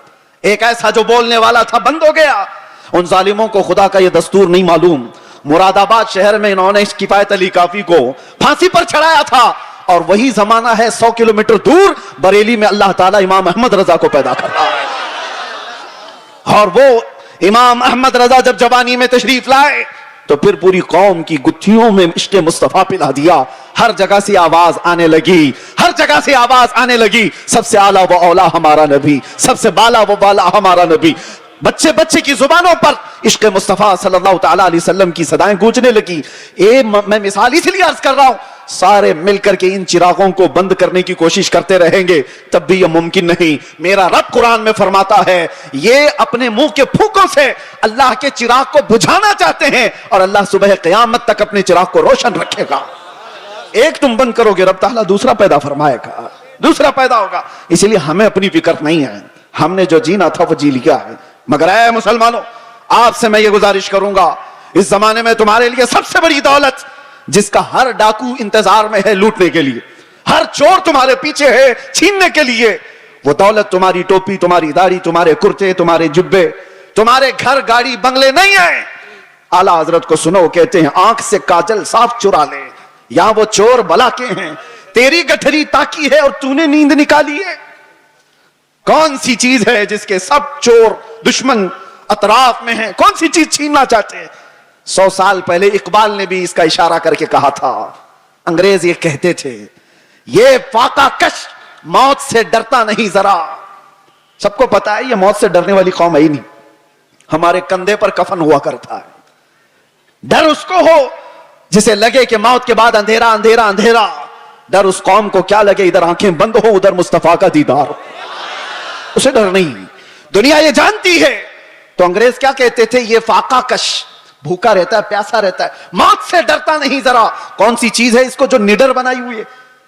ایک ایسا جو بولنے والا تھا بند ہو گیا۔ ان ظالموں کو خدا کا یہ دستور نہیں معلوم، مراد آباد شہر میں انہوں نے اس کفایت علی کافی کو پھانسی پر چڑھایا تھا، اور وہی زمانہ ہے 100 کلومیٹر دور بریلی میں اللہ تعالیٰ امام احمد رضا کو پیدا کر رہا ہے، اور وہ امام احمد رضا جب جوانی میں تشریف لائے تو پھر پوری قوم کی گتھیوں میں عشق مصطفیٰ پلا دیا۔ ہر جگہ سے آواز آنے لگی، ہر جگہ سے آواز آنے لگی، سب سے اعلیٰ و اولا ہمارا نبی، سب سے بالا و بالا ہمارا نبی۔ بچے بچے کی زبانوں پر عشق مصطفیٰ صلی اللہ تعالیٰ علیہ وسلم کی صدائیں گونجنے لگی۔ میں مثال اس لیے عرض کر رہا ہوں، سارے مل کر کے ان چراغوں کو بند کرنے کی کوشش کرتے رہیں گے تب بھی یہ ممکن نہیں۔ میرا رب قرآن میں فرماتا ہے یہ اپنے منہ کے پھونکوں سے اللہ کے چراغ کو بجھانا چاہتے ہیں، اور اللہ صبح قیامت تک اپنے چراغ کو روشن رکھے گا۔ ایک تم بند کرو گے رب تعالیٰ دوسرا پیدا فرمائے گا، دوسرا پیدا ہوگا۔ اس لیے ہمیں اپنی فکر نہیں ہے، ہم نے جو جینا تھا وہ جی لیا ہے۔ مگر اے مسلمانوں، آپ سے میں یہ گزارش کروں گا، اس زمانے میں تمہارے لیے سب سے بڑی دولت جس کا ہر ڈاکو انتظار میں ہے لوٹنے کے لیے، ہر چور تمہارے پیچھے ہے چھیننے کے لیے، وہ دولت تمہاری ٹوپی، تمہاری داڑھی، تمہارے کرتے، تمہارے جبے، تمہارے گھر گاڑی بنگلے نہیں ہیں. اعلیٰ حضرت کو سنو, کہتے ہیں آنکھ سے کاجل صاف چرا لے, یا وہ چور بلا کے ہیں, تیری گٹھری تاکی ہے اور تو نے نیند نکالی ہے. کون سی چیز ہے جس کے سب چور دشمن اطراف میں ہیں؟ کون سی چیز چھیننا چاہتے ہیں؟ 100 سال پہلے اقبال نے بھی اس کا اشارہ کر کے کہا تھا. انگریز یہ کہتے تھے, یہ فاقہ کش موت سے ڈرتا نہیں ذرا. سب کو پتا ہے یہ موت سے ڈرنے والی قوم ہے ہی نہیں. ہمارے کندھے پر کفن ہوا کرتا ہے. ڈر اس کو ہو جسے لگے کہ موت کے بعد اندھیرا اندھیرا اندھیرا. ڈر اس قوم کو کیا لگے ادھر آنکھیں بند ہو ادھر مصطفیٰ کا دیدار ہو. اسے ڈر نہیں. دنیا یہ جانتی ہے. تو انگریز کیا کہتے تھے؟ یہ فاقہ کش, بھوکا رہتا ہے, پیاسا رہتا ہے, موت سے ڈرتا نہیں ذرا. کون سی چیز ہے اس کو جو نڈر بنائی ہوئی ہے؟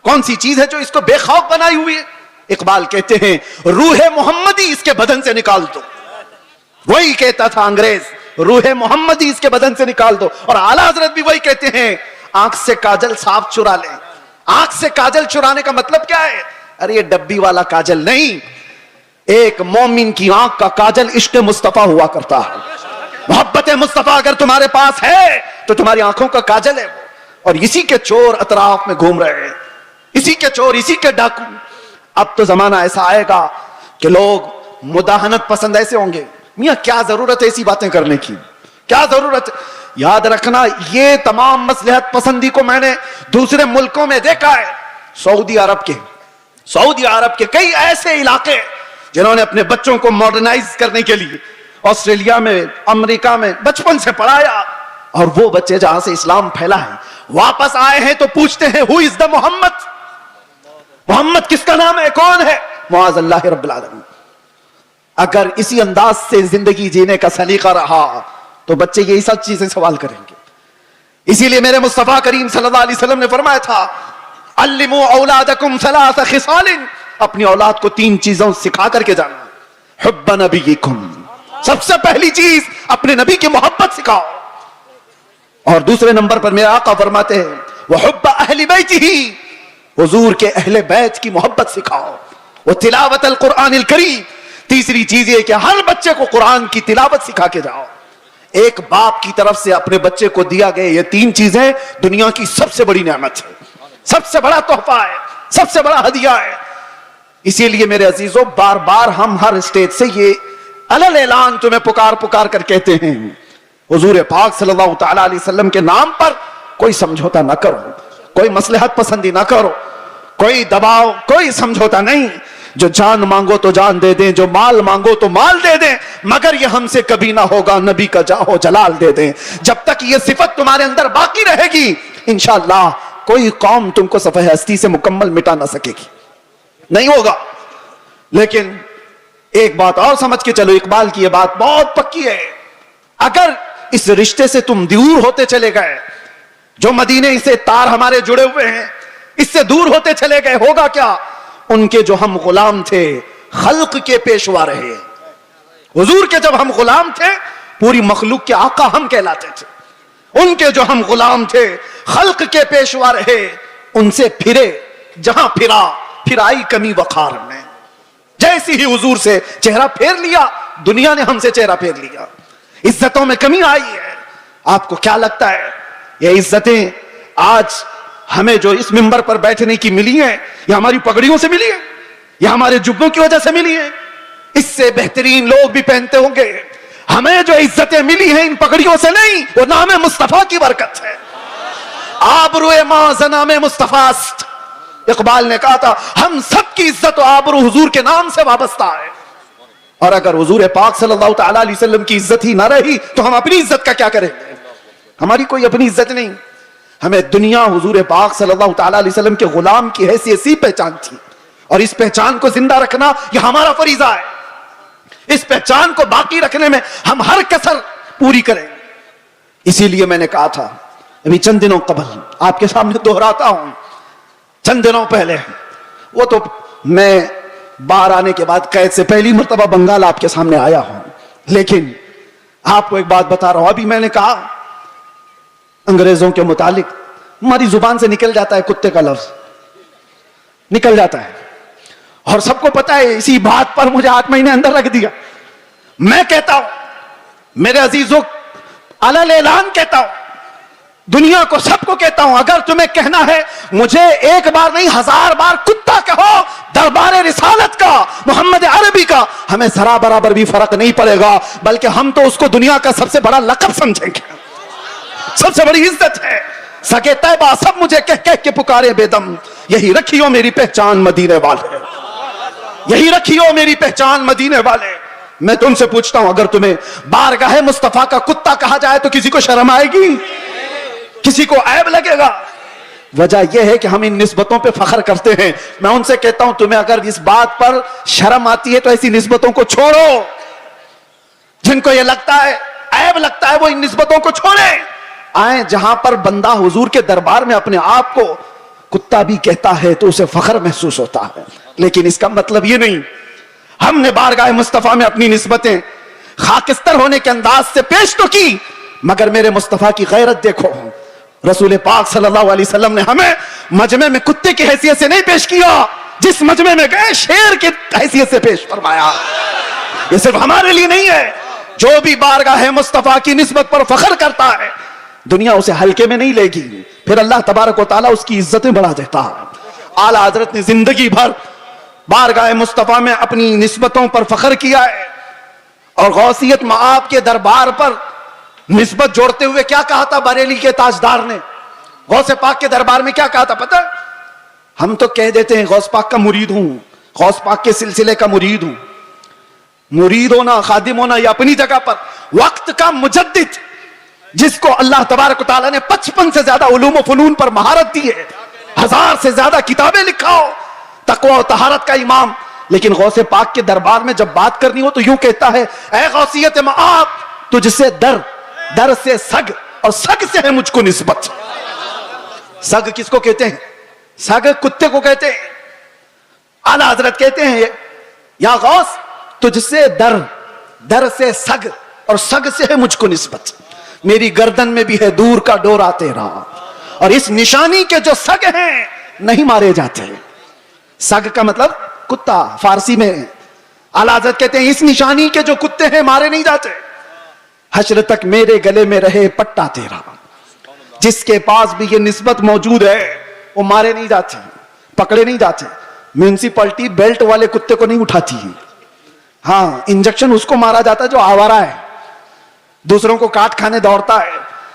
کون سی چیز ہے جو اس کو بے خوف بنائی ہوئی ہے؟ اقبال کہتے ہیں روح محمدی اس کے بدن سے نکال دو. وہی کہتا تھا انگریز, روح محمدی اس کے بدن سے نکال دو. اور اعلیٰ حضرت بھی وہی کہتے ہیں آنکھ سے کاجل صاف چرا لیں. آنکھ سے کاجل چرانے کا مطلب کیا ہے؟ ارے یہ ڈبی والا کاجل نہیں. ایک مومن کی آنکھ کا کاجل عشق مصطفیٰ ہوا کرتا ہے. محبت مصطفیٰ اگر تمہارے پاس ہے تو تمہاری آنکھوں کا کاجل ہے. اور اسی کے چور اطراف میں گھوم رہے ہیں, اسی کے چور, اسی کے ڈاکو. اب تو زمانہ ایسا آئے گا کہ لوگ مداہنت پسند ایسے ہوں گے. میاں کیا ضرورت ہے ایسی باتیں کرنے کی, کیا ضرورت ہے؟ یاد رکھنا یہ تمام مصلحت پسندی کو میں نے دوسرے ملکوں میں دیکھا ہے. سعودی عرب کے کئی ایسے علاقے جنہوں نے اپنے بچوں کو ماڈرنائز کرنے کے لیے آسٹریلیا میں, امریکہ میں بچپن سے پڑھایا, اور وہ بچے جہاں سے اسلام پھیلا ہے واپس آئے ہیں تو پوچھتے ہیں ہو از دا محمد. محمد کس کا نام ہے, کون ہے؟ معاذ اللہ رب العالمین. اگر اسی انداز سے زندگی جینے کا سلیقہ رہا تو بچے یہی سب چیزیں سوال کریں گے. اسی لیے میرے مصطفیٰ کریم صلی اللہ علیہ وسلم نے فرمایا تھا علموا اولادکم ثلاث خصال, اپنی اولاد کو 3 چیزوں سکھا کر کے جانا. حب نبیکم, سب سے پہلی چیز اپنے نبی کی محبت سکھاؤ. اور دوسرے نمبر پر میرے آقا فرماتے ہیں وحب اہل بیتہ, حضور کے اہل بیت کی محبت سکھاؤ. وتلاوت القرآن الکریم, تیسری چیز یہ کہ ہر بچے کو قرآن کی تلاوت سکھا کے جاؤ. ایک باپ کی طرف سے اپنے بچے کو دیا گئے یہ 3 چیزیں دنیا کی سب سے بڑی نعمت ہے, سب سے بڑا تحفہ ہے, سب سے بڑا ہدیہ ہے. اسی لیے میرے عزیزوں بار بار ہم ہر اسٹیج سے یہ علل اعلان تمہیں پکار کر کہتے ہیں حضور پاک صلی اللہ تعالی علیہ وسلم کے نام پر کوئی سمجھوتا نہ کرو, کوئی مصلحت پسندی نہ کرو, کوئی دباؤ, کوئی سمجھوتا نہیں. جو جان مانگو تو جان دے دیں, جو مال مانگو تو مال دے دیں, مگر یہ ہم سے کبھی نہ ہوگا نبی کا جاہو جلال دے دیں. جب تک یہ صفت تمہارے اندر باقی رہے گی انشاءاللہ کوئی قوم تم کو صفحہ ہستی سے مکمل مٹا نہ سکے گی, نہیں ہوگا. لیکن ایک بات اور سمجھ کے چلو, اقبال کی یہ بات بہت پکی ہے. اگر اس رشتے سے تم دور ہوتے چلے گئے, جو مدینے سے تار ہمارے جڑے ہوئے ہیں اس سے دور ہوتے چلے گئے, ہوگا کیا؟ ان کے جو ہم غلام تھے خلق کے پیشوا رہے. حضور کے جب ہم غلام تھے پوری مخلوق کے آقا ہم کہلاتے تھے. ان کے جو ہم غلام تھے خلق کے پیشوا رہے. ان سے پھرے جہاں پھرائی کمی وقار میں. جیسی ہی حضور سے چہرہ پھیر لیا دنیا نے ہم سے چہرہ پھیر لیا. عزتوں میں کمی آئی ہے. آپ کو کیا لگتا ہے یہ عزتیں آج ہمیں جو اس منبر پر بیٹھنے کی ملی ہیں یہ ہماری پگڑیوں سے ملی ہے, یہ ہمارے جبوں کی وجہ سے ملی ہیں؟ اس سے بہترین لوگ بھی پہنتے ہوں گے. ہمیں جو عزتیں ملی ہیں ان پگڑیوں سے نہیں, وہ نام مصطفیٰ کی برکت ہے. آبرو ما زنام مصطفیٰ است. اقبال نے کہا تھا ہم سب کی عزت و آبرو حضور کے نام سے وابستہ ہے. اور اگر حضور پاک صلی اللہ تعالی علیہ وسلم کی عزت ہی نہ رہی تو ہم اپنی عزت کا کیا کریں گے؟ ہماری کوئی اپنی عزت نہیں. ہمیں دنیا حضور پاک صلی اللہ تعالی علیہ وسلم کے غلام کی حیثیت سی پہچان تھی, اور اس پہچان کو زندہ رکھنا یہ ہمارا فریضہ ہے. اس پہچان کو باقی رکھنے میں ہم ہر کسر پوری کریں. اسی لیے میں نے کہا تھا ابھی چند دنوں قبل, آپ کے سامنے دہراتا ہوں, چند دنوں پہلے, وہ تو میں باہر آنے کے بعد قید سے پہلی مرتبہ بنگال آپ کے سامنے آیا ہوں, لیکن آپ کو ایک بات بتا رہا ہوں. ابھی میں نے کہا انگریزوں کے متعلق ہماری زبان سے نکل جاتا ہے کتے کا لفظ, نکل جاتا ہے, اور سب کو پتا ہے. اسی بات پر مجھے 8 مہینے اندر رکھ دیا. میں کہتا ہوں میرے عزیزوں علل اعلان کہتا ہوں, دنیا کو سب کو کہتا ہوں, اگر تمہیں کہنا ہے مجھے ایک بار نہیں 1000 بار کتا کہو دربار رسالت کا, محمد عربی کا, ہمیں ذرا برابر بھی فرق نہیں پڑے گا, بلکہ ہم تو اس کو دنیا کا سب سے بڑا لقب سمجھیں گے, سب سے بڑی عزت ہے. سگے طیبہ سب مجھے کہہ کہہ کے پکارے بے دم, یہی رکھیو میری پہچان مدینے والے, یہی رکھیو میری پہچان مدینے والے. میں تم سے پوچھتا ہوں, اگر تمہیں بارگاہ مصطفیٰ کا کتا کہا جائے تو کسی کو شرم آئے گی, کسی کو عیب لگے گا؟ وجہ یہ ہے کہ ہم ان نسبتوں پہ فخر کرتے ہیں. میں ان سے کہتا ہوں تمہیں اگر اس بات پر شرم آتی ہے تو ایسی نسبتوں کو چھوڑو. جن کو یہ لگتا ہے عیب لگتا ہے وہ ان نسبتوں کو چھوڑیں. آئیں جہاں پر بندہ حضور کے دربار میں اپنے آپ کو کتا بھی کہتا ہے تو اسے فخر محسوس ہوتا ہے, لیکن اس کا مطلب یہ نہیں. ہم نے بارگاہ مصطفیٰ میں اپنی نسبتیں خاکستر ہونے کے انداز سے پیش تو کی, مگر میرے مصطفیٰ کی غیرت دیکھو. رسول پاک صلی اللہ علیہ وسلم نے ہمیں مجمع میں کتے کی حیثیت سے نہیں پیش کیا, جس مجمع میں گئے شیر کی حیثیت سے پیش فرمایا. یہ صرف ہمارے لیے نہیں ہے, جو بھی بارگاہ مصطفیٰ کی نسبت پر فخر کرتا ہے دنیا اسے ہلکے میں نہیں لے گی, پھر اللہ تبارک و تعالیٰ اس کی عزتیں بڑھا دیتا ہے. اعلیٰ حضرت نے زندگی بھر بارگاہ مصطفیٰ میں اپنی نسبتوں پر فخر کیا ہے, اور غوثیت مآب کے دربار پر نسبت جوڑتے ہوئے کیا کہا تھا بریلی کے تاجدار نے؟ غوث پاک کے دربار میں کیا کہا تھا پتہ؟ ہم تو کہہ دیتے ہیں غوث پاک کا مرید ہوں, غوث پاک کے سلسلے کا مرید ہوں. مرید ہونا, خادم ہونا یہ اپنی جگہ پر, وقت کا مجدد جس کو اللہ تبارک و تعالیٰ نے 55 سے زیادہ علوم و فنون پر مہارت دی ہے, 1000 سے زیادہ کتابیں لکھا ہو, تقوی و طہارت کا امام, لیکن غوث پاک کے دربار میں جب بات کرنی ہو تو یوں کہتا ہے اے غوثیت مآب تجھ سے در, در سے سگ, اور سگ سے ہے مجھ کو نسبت. سگ کس کو کہتے ہیں؟ سگ کتے کو کہتے ہیں. اعلیٰ حضرت کہتے ہیں یا غوث تجھ سے در, در سے سگ, اور سگ سے ہے مجھ کو نسبت. میری گردن میں بھی ہے دور کا ڈورا تیرا, اور اس نشانی کے جو سگ ہیں نہیں مارے جاتے. سگ کا مطلب کتا فارسی میں. اعلیٰ حضرت کہتے ہیں اس نشانی کے جو کتے ہیں مارے نہیں جاتے. حشر تک میرے گلے میں رہے پٹا تیرا, جس کے پاس بھی یہ نسبت موجود ہے وہ مارے نہیں جاتے, پکڑے نہیں جاتے. میونسپلٹی بیلٹ والے کتے کو نہیں اٹھاتی, ہاں انجیکشن اس کو مارا جاتا ہے جو آوارہ ہے, دوسروں کو کاٹ کھانے دوڑتا ہے,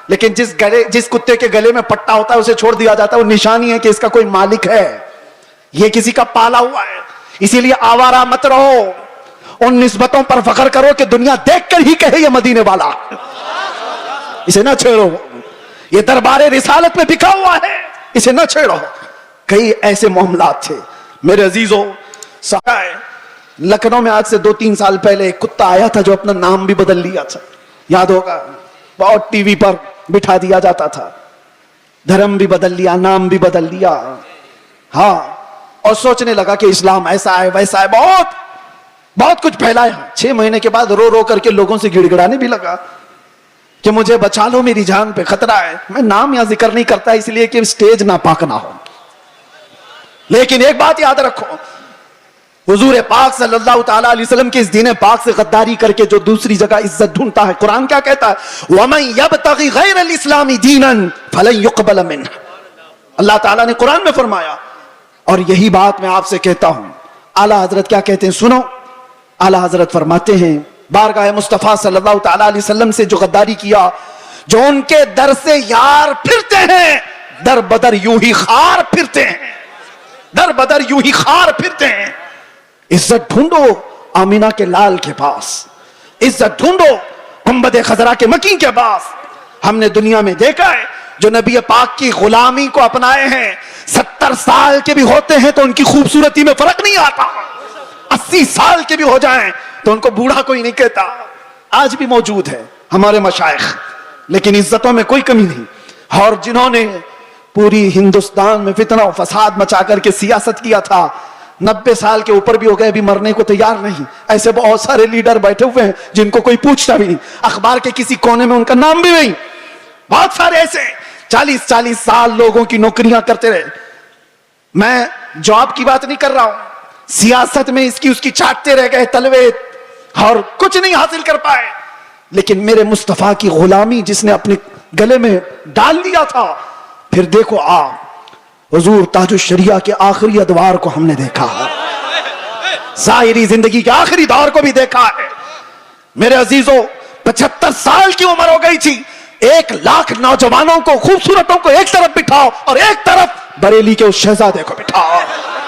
لیکن جس کتے کے گلے میں پٹا ہوتا ہے اسے چھوڑ دیا جاتا ہے. وہ نشانی ہے کہ اس کا کوئی مالک ہے, یہ کسی کا پالا ہوا ہے. اسی لیے آوارہ مت رہو, ان نسبتوں پر فخر کرو کہ دنیا دیکھ کر ہی کہے یہ مدینے والا. اسے نہ چھیڑو, یہ دربار رسالت میں بکھا ہوا ہے, اسے نہ چھیڑو. کئی ایسے معاملات تھے میرے عزیزوں. لکھنؤ میں آج سے 2-3 سال پہلے ایک کتا آیا تھا جو اپنا نام بھی بدل لیا تھا, یاد ہوگا, بہت ٹی وی پر بٹھا دیا جاتا تھا, دھرم بھی بدل لیا, نام بھی بدل لیا, ہاں, اور سوچنے لگا کہ اسلام ایسا ہے ویسا ہے, بہت بہت کچھ پھیلایا. 6 مہینے کے بعد رو رو کر کے لوگوں سے گڑ گڑانے بھی لگا کہ مجھے بچا لو, میری جان پہ خطرہ ہے. میں نام یا ذکر نہیں کرتا اس لیے کہ سٹیج ناپاک نہ ہو, لیکن ایک بات یاد رکھو, حضور پاک صلی اللہ تعالیٰ علیہ وسلم کے اس دین پاک سے غداری کر کے جو دوسری جگہ عزت ڈھونڈتا ہے, قرآن کیا کہتا ہے؟ وَمَن يَبْتَغِ غَيْرَ الْإِسْلَامِ دِينًا فَلَن يُقْبَلَ مِنْهُ. اللہ تعالیٰ نے قرآن میں فرمایا, اور یہی بات میں آپ سے کہتا ہوں. اعلیٰ حضرت کیا کہتے ہیں سنو. اعلیٰ حضرت فرماتے ہیں بارگاہ مصطفیٰ صلی اللہ تعالیٰ علیہ وسلم سے جو غداری کیا, جو ان کے در سے یار پھرتے ہیں, در بدر یوں ہی خار پھرتے ہیں, در بدر یوں ہی خار پھرتے ہیں. عزت ڈھونڈو آمینہ کے لال کے پاس, عزت ڈھونڈو گنبد خضرا کے مکین کے پاس. ہم نے دنیا میں دیکھا ہے جو نبی پاک کی غلامی کو اپنائے ہیں 70 سال کے بھی ہوتے ہیں تو ان کی خوبصورتی میں فرق نہیں آتا, 80 سال کے بھی ہو جائیں تو ان کو بوڑھا کوئی نہیں کہتا. آج بھی موجود ہے ہمارے مشائخ, لیکن عزتوں میں کوئی کمی نہیں. اور جنہوں نے پوری ہندوستان میں فتنہ و فساد مچا کر کے سیاست کیا تھا, 90 سال کے اوپر بھی ہو گئے, ابھی مرنے کو تیار نہیں. ایسے بہت سارے لیڈر بیٹھے ہوئے ہیں جن کو کوئی پوچھتا بھی نہیں, اخبار کے کسی کونے میں ان کا نام بھی نہیں. بہت سارے ایسے 40 سال لوگوں کی نوکریاں کرتے رہے. میں جاب کی بات نہیں کر رہا ہوں, سیاست میں اس کی چاٹتے رہ گئے تلوے, اور کچھ نہیں حاصل کر پائے. لیکن میرے مصطفیٰ کی غلامی جس نے اپنے گلے میں ڈال دیا تھا، پھر دیکھو حضور تاج الشریعہ کے آخری ادوار کو ہم نے دیکھا ہے، ظاہری زندگی کے آخری دور کو بھی دیکھا ہے۔ میرے عزیزوں 75 سال کی عمر ہو گئی تھی، 1 لاکھ نوجوانوں کو، خوبصورتوں کو ایک طرف بٹھاؤ اور ایک طرف بریلی کے اس شہزادے کو بٹھاؤ،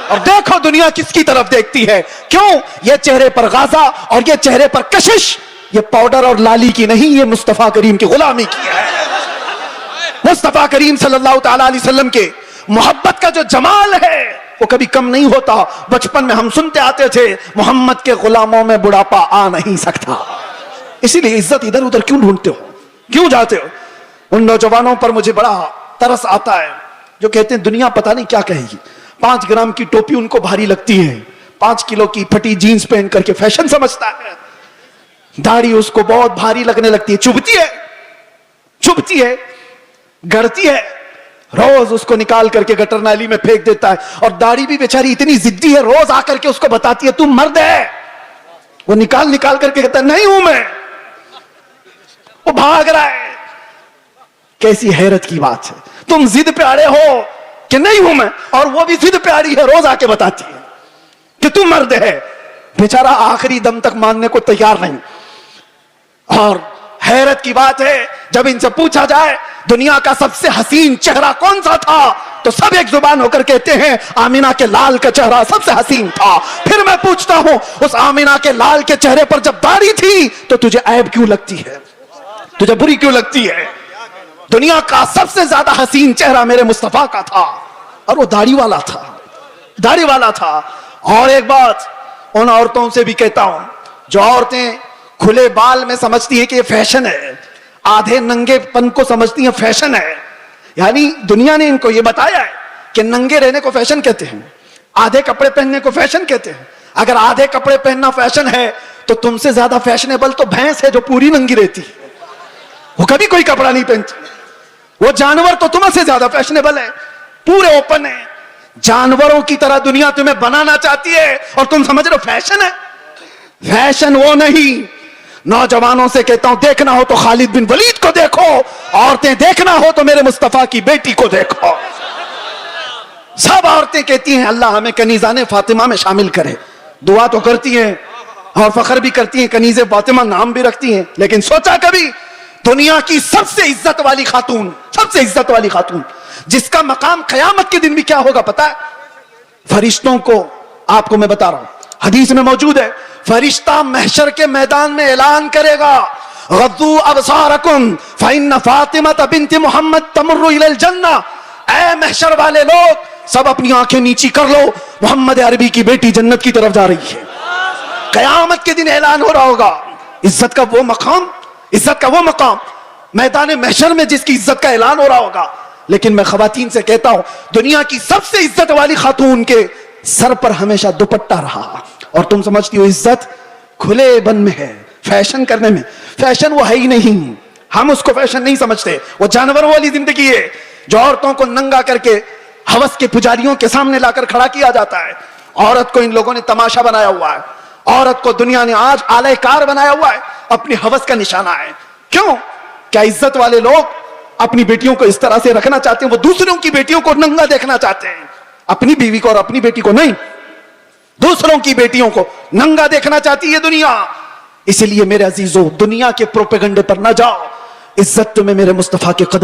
اور دیکھو دنیا کس کی طرف دیکھتی ہے۔ کیوں؟ یہ چہرے پر غازہ اور یہ چہرے پر کشش، یہ پاؤڈر اور لالی کی نہیں، یہ مصطفیٰ کریم کی غلامی کی ہے۔ مصطفیٰ کریم صلی اللہ تعالی علیہ وسلم کے محبت کا جو جمال ہے وہ کبھی کم نہیں ہوتا۔ بچپن میں ہم سنتے آتے تھے محمد کے غلاموں میں بڑھاپا آ نہیں سکتا، اسی لیے عزت ادھر ادھر کیوں ڈھونڈتے ہو، کیوں جاتے ہو؟ ان نوجوانوں پر مجھے بڑا ترس آتا ہے جو کہتے ہیں دنیا پتہ نہیں کیا کہے گی، 5 گرام کی ٹوپی ان کو بھاری لگتی ہے، 5 کلو کی پھٹی جینز پہن کر کے فیشن سمجھتا ہے، داڑھی اس کو بہت بھاری لگنے لگتی ہے، چبھتی ہے، گڑتی ہے، روز اس کو نکال کر کے گٹر نالی میں پھینک دیتا ہے، اور داڑھی بھی بیچاری اتنی ضدی ہے، روز آ کر کے اس کو بتاتی ہے تم مرد ہے، وہ نکال کر کے کہتا ہے نہیں ہوں میں، وہ بھاگ رہا ہے۔ کیسی حیرت کی بات ہے، تم ضد پہ اڑے ہو کہ نہیں ہوں میں، اور وہ بھی ضد پہ اڑی ہے، روز آ کے بتاتی ہے کہ تم مرد ہے، بیچارہ آخری دم تک ماننے کو تیار نہیں۔ اور حیرت کی بات ہے جب ان سے پوچھا جائے دنیا کا سب سے حسین چہرہ کون سا تھا تو سب ایک زبان ہو کر کہتے ہیں آمینہ کے لال کا چہرہ سب سے حسین تھا۔ پھر میں پوچھتا ہوں اس آمینہ کے لال کے چہرے پر جب داڑھی تھی تو تجھے عیب کیوں لگتی ہے، تجھے بری کیوں لگتی ہے؟ دنیا کا سب سے زیادہ حسین چہرہ میرے مصطفیٰ کا تھا، اور وہ داڑھی والا تھا۔ اور ایک بات ان عورتوں سے بھی کہتا ہوں جو عورتیں کھلے بال میں سمجھتی ہیں کہ یہ فیشن ہے، آدھے ننگے پن کو سمجھتی ہیں فیشن ہے، یعنی دنیا نے ان کو یہ بتایا ہے کہ ننگے رہنے کو فیشن کہتے ہیں، آدھے کپڑے پہننے کو فیشن کہتے ہیں۔ اگر آدھے کپڑے پہننا فیشن ہے تو تم سے زیادہ فیشنیبل تو بھینس ہے جو پوری ننگی رہتی ہے، وہ کبھی کوئی کپڑا نہیں پہنتی۔ وہ جانور تو تمہیں سے زیادہ فیشنیبل ہے، پورے اوپن ہے، جانوروں کی طرح دنیا تمہیں بنانا چاہتی ہے اور تم سمجھ رہے ہو فیشن ہے۔ فیشن وہ نہیں۔ نوجوانوں سے کہتا ہوں دیکھنا ہو تو خالد بن ولید کو دیکھو، عورتیں دیکھنا ہو تو میرے مصطفیٰ کی بیٹی کو دیکھو۔ سب عورتیں کہتی ہیں اللہ ہمیں کنیزان فاطمہ میں شامل کرے، دعا تو کرتی ہیں اور فخر بھی کرتی ہیں، کنیز فاطمہ نام بھی رکھتی ہیں، لیکن سوچا کبھی دنیا کی سب سے عزت والی خاتون جس کا مقام قیامت کے دن بھی کیا ہوگا پتا ہے؟ فرشتوں کو آپ کو میں بتا رہا ہوں، حدیث میں موجود ہے، فرشتہ محشر کے میدان میں اعلان کرے گا غضوا ابصارکم فإن فاطمہ بنت محمد تمر الی الجنہ، اے محشر والے لوگ سب اپنی آنکھیں نیچی کر لو، محمد عربی کی بیٹی جنت کی طرف جا رہی ہے۔ قیامت کے دن اعلان ہو رہا ہوگا، عزت کا وہ مقام میدان محشر میں جس کی عزت کا اعلان ہو رہا ہوگا۔ لیکن میں خواتین سے کہتا ہوں دنیا کی سب سے عزت والی خاتون کے سر پر ہمیشہ دوپٹہ رہا، اور تم سمجھتی ہو عزت کھلے بن میں ہے، فیشن کرنے میں۔ فیشن وہ ہے ہی نہیں، ہم اس کو فیشن نہیں سمجھتے، وہ جانوروں والی زندگی ہے جو عورتوں کو ننگا کر کے ہوس کے پجاریوں کے سامنے لا کر کھڑا کیا جاتا ہے۔ عورت کو ان لوگوں نے تماشا بنایا ہوا ہے، عورت کو دنیا نے آج آلہ کار بنایا ہوا ہے، اپنی ہوس کا نشانہ ہے۔ کیوں؟ کیا عزت والے لوگ اپنی بیٹیوں کو اس طرح سے رکھنا چاہتے ہیں؟ وہ دوسروں کی بیٹیوں کو ننگا دیکھنا چاہتے ہیں، اپنی بیوی کو اور اپنی بیٹی کو نہیں، دوسروں کی بیٹیوں کو ننگا دیکھنا چاہتی ہے دنیا۔ اسی لیے میرے عزیزوں دنیا کے پروپیگنڈے پر نہ جاؤ، عزت تمہیں میرے مصطفیٰ کے قدم